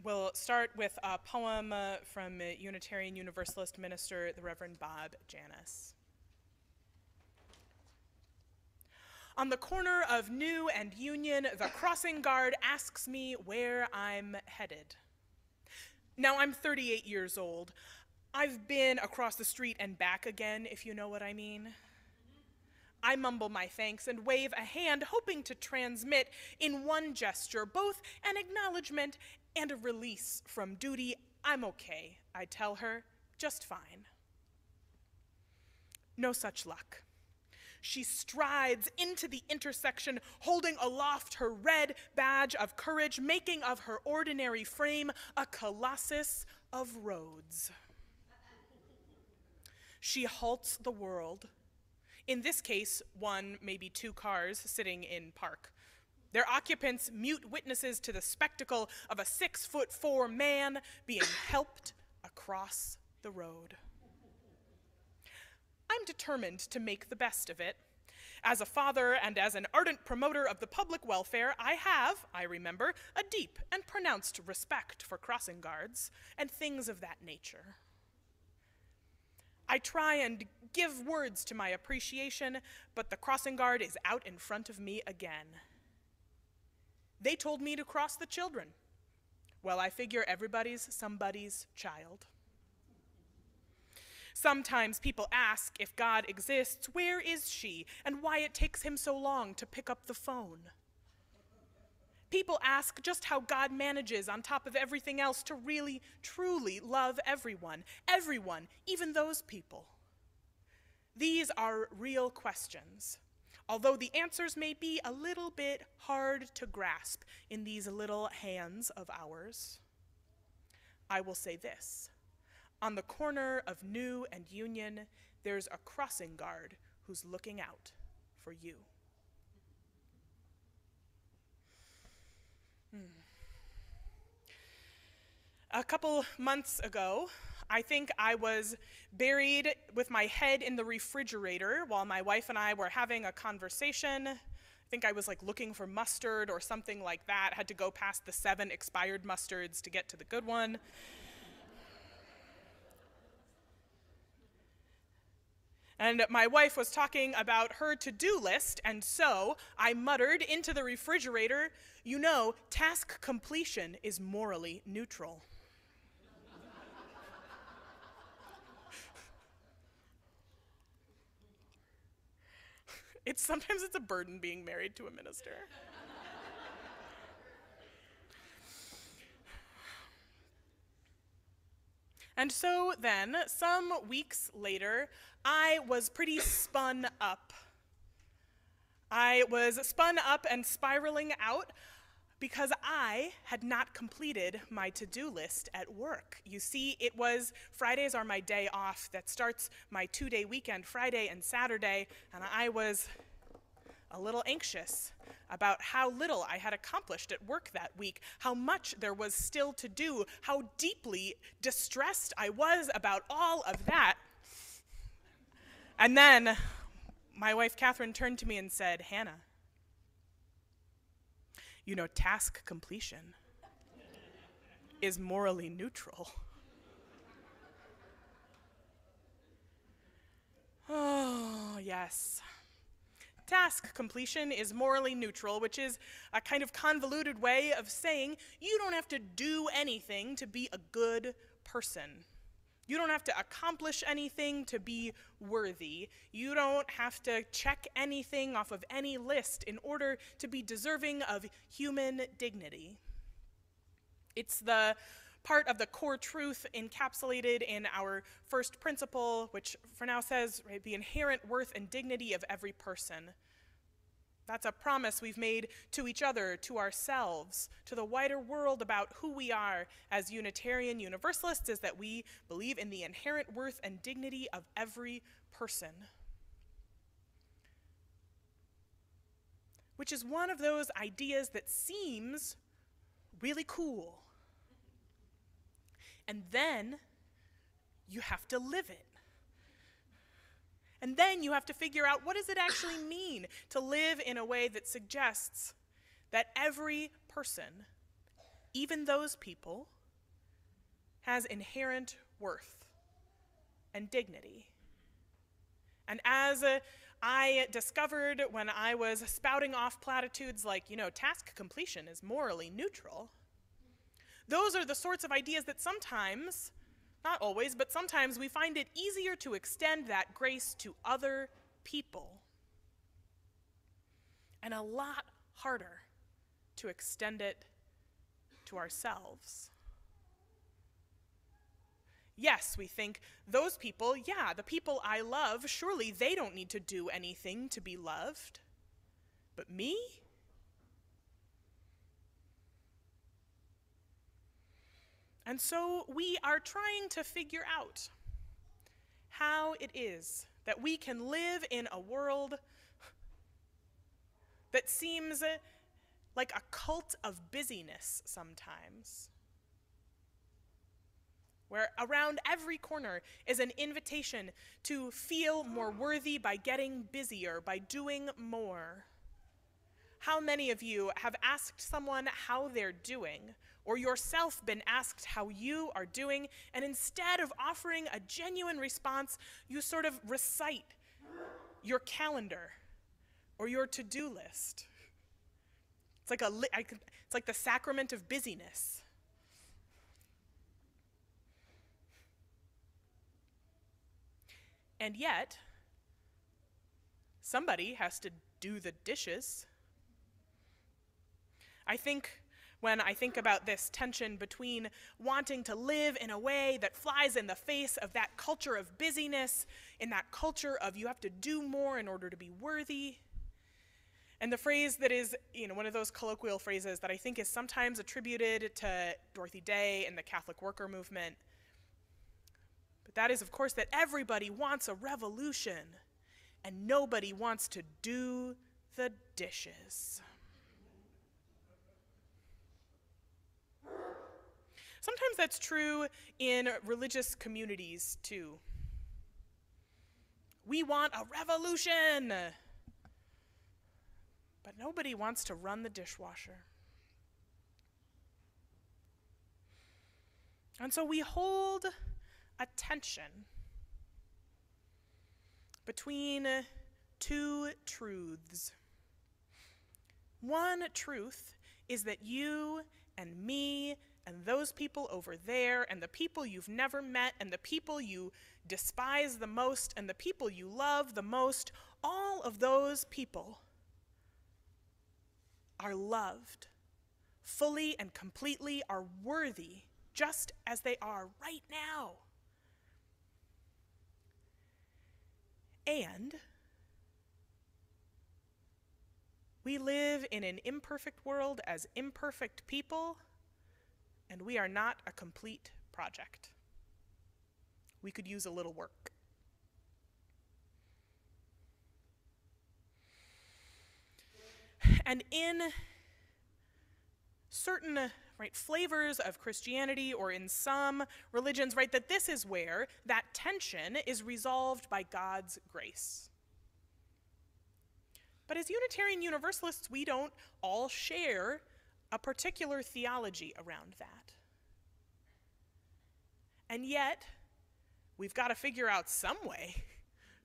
We'll start with a poem from Unitarian Universalist minister, the Reverend Bob Janis. On the corner of New and Union, the crossing guard asks me where I'm headed. Now, I'm 38 years old. I've been across the street and back again, if you know what I mean. I mumble my thanks and wave a hand, hoping to transmit in one gesture both an acknowledgement and a release from duty. I'm okay, I tell her, just fine. No such luck. She strides into the intersection, holding aloft her red badge of courage, making of her ordinary frame a colossus of roads. She halts the world. In this case, one, maybe two cars sitting in park. Their occupants mute witnesses to the spectacle of a 6'4" man being helped across the road. I'm determined to make the best of it. As a father and as an ardent promoter of the public welfare, I have, I remember, a deep and pronounced respect for crossing guards and things of that nature. I try and give words to my appreciation, but the crossing guard is out in front of me again. They told me to cross the children. Well, I figure everybody's somebody's child. Sometimes people ask if God exists, where is she, and why it takes him so long to pick up the phone. People ask just how God manages, on top of everything else, to really, truly love everyone, even those people. These are real questions, although the answers may be a little bit hard to grasp in these little hands of ours. I will say this. On the corner of New and Union, there's a crossing guard who's looking out for you. A couple months ago, I think I was buried with my head in the refrigerator while my wife and I were having a conversation. I think I was like looking for mustard or something like that. Had to go past the 7 expired mustards to get to the good one. And my wife was talking about her to-do list, and so I muttered into the refrigerator, you know, task completion is morally neutral. Sometimes it's a burden being married to a minister. And so then, some weeks later, I was pretty spun up. I was spun up and spiraling out because I had not completed my to-do list at work. You see, Fridays are my day off. That starts my 2-day weekend, Friday and Saturday, and I was a little anxious about how little I had accomplished at work that week, how much there was still to do, how deeply distressed I was about all of that. And then my wife, Catherine, turned to me and said, Hannah, you know, task completion is morally neutral. Oh, yes. Task completion is morally neutral, which is a kind of convoluted way of saying you don't have to do anything to be a good person. You don't have to accomplish anything to be worthy. You don't have to check anything off of any list in order to be deserving of human dignity. It's the part of the core truth encapsulated in our first principle, which for now says, right, the inherent worth and dignity of every person. That's a promise we've made to each other, to ourselves, to the wider world about who we are as Unitarian Universalists, is that we believe in the inherent worth and dignity of every person. Which is one of those ideas that seems really cool. And then you have to live it. And then you have to figure out, what does it actually mean to live in a way that suggests that every person even those people, has inherent worth and dignity. And as I discovered when I was spouting off platitudes like, task completion is morally neutral, those are the sorts of ideas that sometimes, not always, but sometimes we find it easier to extend that grace to other people, and a lot harder to extend it to ourselves. Yes, we think, those people, the people I love, surely they don't need to do anything to be loved. But me? And so we are trying to figure out how it is that we can live in a world that seems like a cult of busyness sometimes, where around every corner is an invitation to feel more worthy by getting busier, by doing more. How many of you have asked someone how they're doing, or yourself been asked how you are doing, and instead of offering a genuine response, you sort of recite your calendar or your to-do list? It's like the sacrament of busyness. And yet, somebody has to do the dishes. When I think about this tension between wanting to live in a way that flies in the face of that culture of busyness, in that culture of you have to do more in order to be worthy, and the phrase that is, one of those colloquial phrases that I think is sometimes attributed to Dorothy Day and the Catholic worker movement, but that is, of course, that everybody wants a revolution, and nobody wants to do the dishes. Sometimes that's true in religious communities, too. We want a revolution, but nobody wants to run the dishwasher. And so we hold a tension between two truths. One truth is that you and me and those people over there and the people you've never met and the people you despise the most and the people you love the most, all of those people are loved fully and completely, are worthy just as they are right now. And we live in an imperfect world as imperfect people, and we are not a complete project. We could use a little work. And in certain flavors of Christianity, or in some religions, that this is where that tension is resolved by God's grace. But as Unitarian Universalists, we don't all share a particular theology around that. And yet, we've got to figure out some way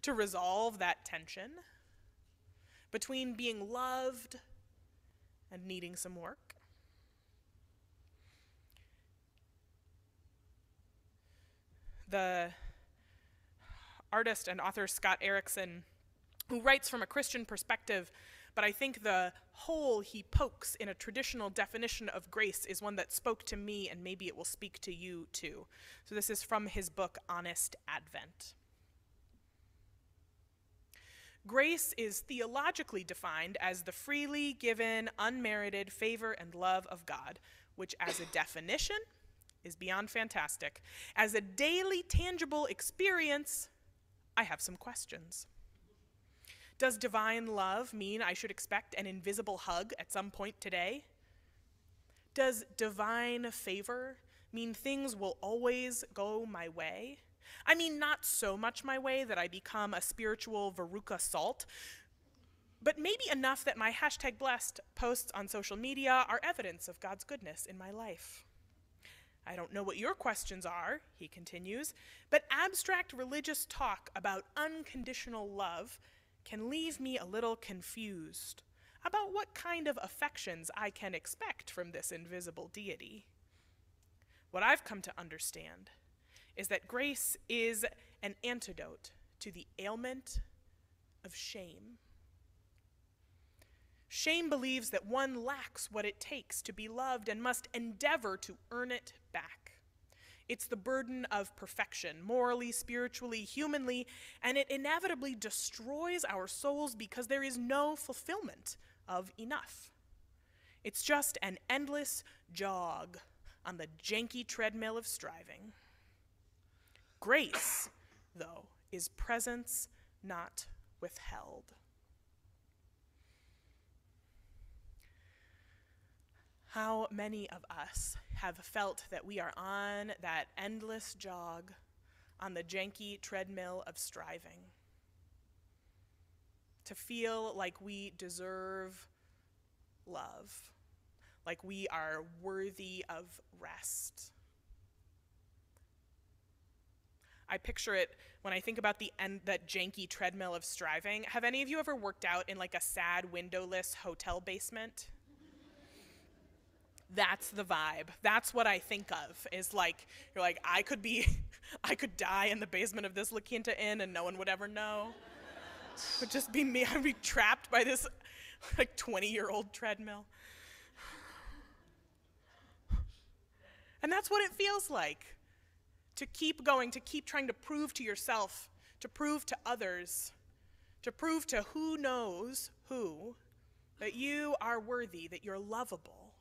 to resolve that tension between being loved and needing some work. The artist and author Scott Erickson, who writes from a Christian perspective, but I think the hole he pokes in a traditional definition of grace is one that spoke to me, and maybe it will speak to you too. So this is from his book, Honest Advent. Grace is theologically defined as the freely given, unmerited favor and love of God, which as a definition is beyond fantastic. As a daily, tangible experience, I have some questions. Does divine love mean I should expect an invisible hug at some point today? Does divine favor mean things will always go my way? I mean, not so much my way that I become a spiritual Veruca Salt, but maybe enough that my #blessed posts on social media are evidence of God's goodness in my life. I don't know what your questions are, he continues, but abstract religious talk about unconditional love can leave me a little confused about what kind of affections I can expect from this invisible deity. What I've come to understand is that grace is an antidote to the ailment of shame. Shame believes that one lacks what it takes to be loved and must endeavor to earn it back. It's the burden of perfection, morally, spiritually, humanly, and it inevitably destroys our souls because there is no fulfillment of enough. It's just an endless jog on the janky treadmill of striving. Grace, though, is presence not withheld. How many of us have felt that we are on that endless jog on the janky treadmill of striving? To feel like we deserve love, like we are worthy of rest. I picture it when I think about that janky treadmill of striving. Have any of you ever worked out in like a sad windowless hotel basement? That's the vibe. That's what I think of, is like, you're like, I could die in the basement of this La Quinta Inn and no one would ever know. It would just be me. I'd be trapped by this like 20-year-old treadmill. And that's what it feels like, to keep going, to keep trying to prove to yourself, to prove to others, to prove to who knows who that you are worthy, that you're lovable.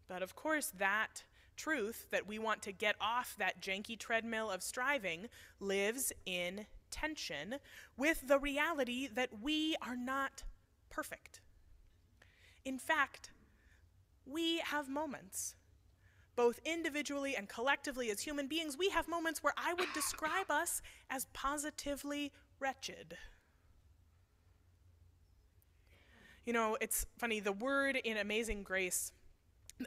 But of course, that truth that we want to get off that janky treadmill of striving lives in tension with the reality that we are not perfect. In fact, we have moments, both individually and collectively as human beings, we have moments where I would describe us as positively wretched. You know, it's funny, the word in Amazing Grace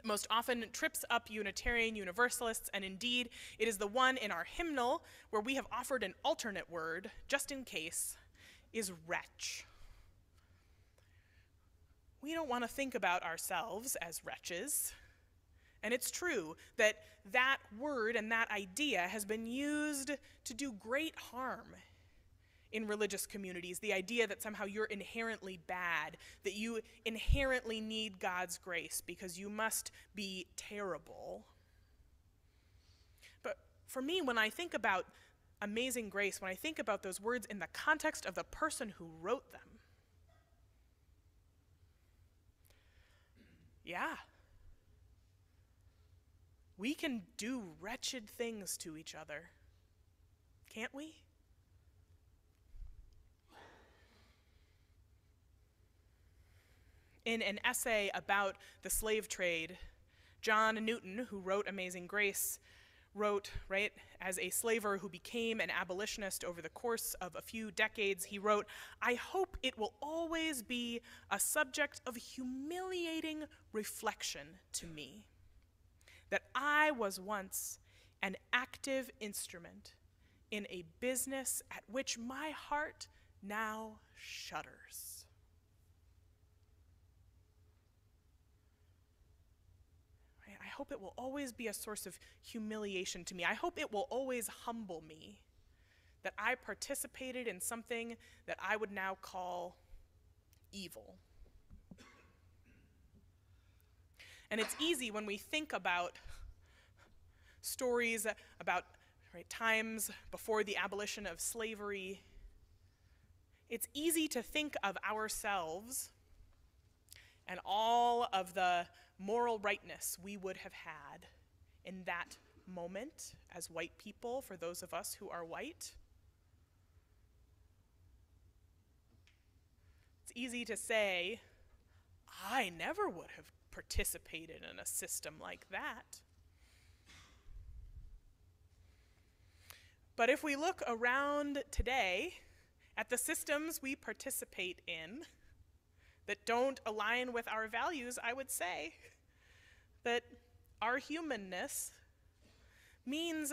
most often trips up Unitarian Universalists, and indeed, it is the one in our hymnal where we have offered an alternate word, just in case, is wretch. We don't want to think about ourselves as wretches, and it's true that that word and that idea has been used to do great harm in religious communities, the idea that somehow you're inherently bad, that you inherently need God's grace because you must be terrible. But for me, when I think about Amazing Grace, when I think about those words in the context of the person who wrote them, yeah, we can do wretched things to each other, can't we? In an essay about the slave trade, John Newton, who wrote Amazing Grace, wrote, right, as a slaver who became an abolitionist over the course of a few decades, he wrote, "I hope it will always be a subject of humiliating reflection to me, that I was once an active instrument in a business at which my heart now shudders." I hope it will always be a source of humiliation to me. I hope it will always humble me that I participated in something that I would now call evil. And it's easy when we think about stories about times before the abolition of slavery, it's easy to think of ourselves and all of the moral rightness we would have had in that moment as white people, for those of us who are white. It's easy to say, I never would have participated in a system like that. But if we look around today at the systems we participate in that don't align with our values, I would say that our humanness means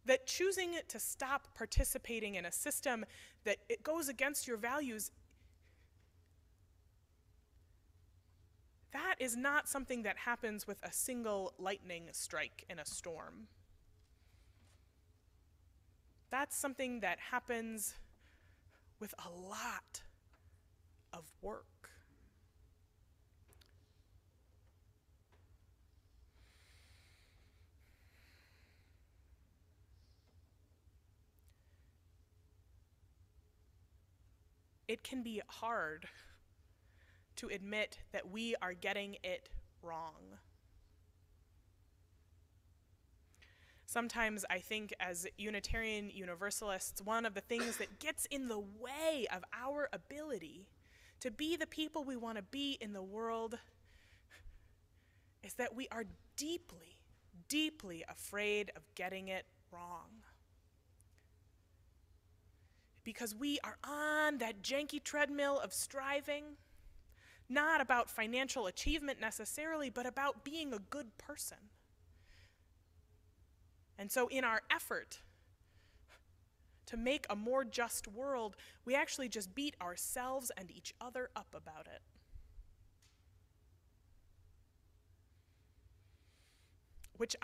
that choosing to stop participating in a system that it goes against your values, that is not something that happens with a single lightning strike in a storm. That's something that happens with a lot of work. It can be hard to admit that we are getting it wrong. Sometimes I think as Unitarian Universalists, one of the things that gets in the way of our ability to be the people we want to be in the world is that we are deeply, deeply afraid of getting it wrong. Because we are on that janky treadmill of striving, not about financial achievement necessarily, but about being a good person. And so in our effort to make a more just world, we actually just beat ourselves and each other up about it. Which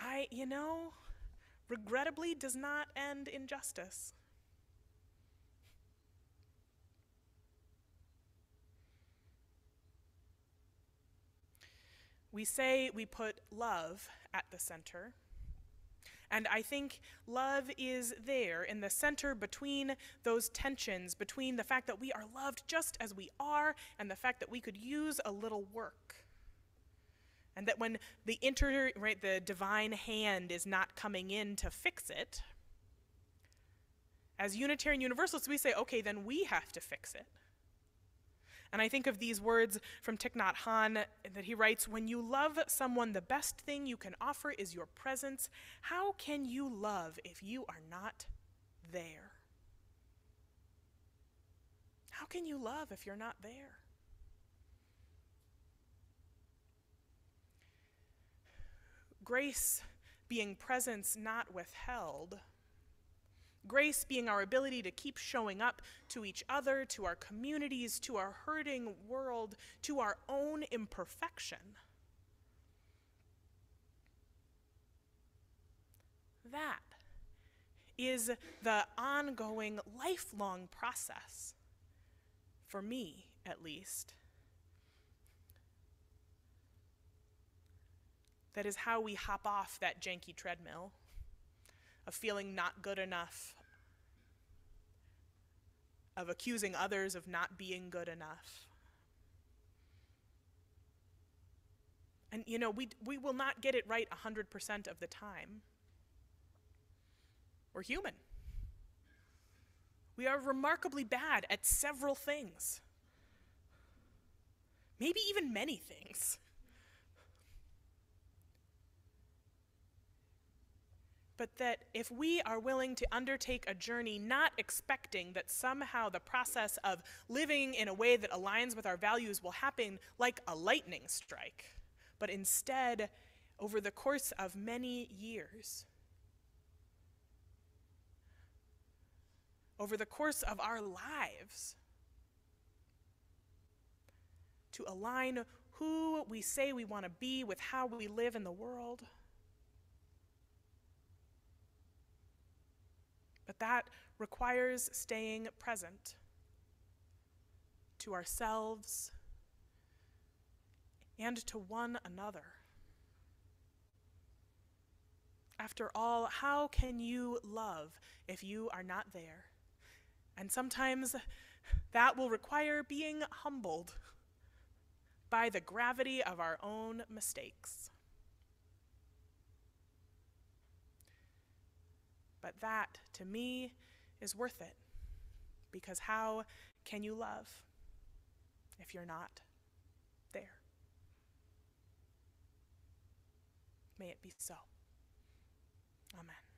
regrettably does not end in justice. We say we put love at the center, and I think love is there in the center between those tensions, between the fact that we are loved just as we are and the fact that we could use a little work. And that when the divine hand is not coming in to fix it, as Unitarian Universalists, we say, okay, then we have to fix it. And I think of these words from Thich Nhat Hanh that he writes, when you love someone, the best thing you can offer is your presence. How can you love if you are not there? How can you love if you're not there? Grace being presence not withheld. Grace being our ability to keep showing up to each other, to our communities, to our hurting world, to our own imperfection. That is the ongoing, lifelong process, for me at least. That is how we hop off that janky treadmill of feeling not good enough, of accusing others of not being good enough. And we will not get it right 100% of the time. We're human. We are remarkably bad at several things. Maybe even many things. But that if we are willing to undertake a journey not expecting that somehow the process of living in a way that aligns with our values will happen like a lightning strike, but instead over the course of many years, over the course of our lives, to align who we say we want to be with how we live in the world. But that requires staying present to ourselves and to one another. After all, how can you love if you are not there? And sometimes that will require being humbled by the gravity of our own mistakes. But that, to me, is worth it. Because how can you love if you're not there? May it be so. Amen.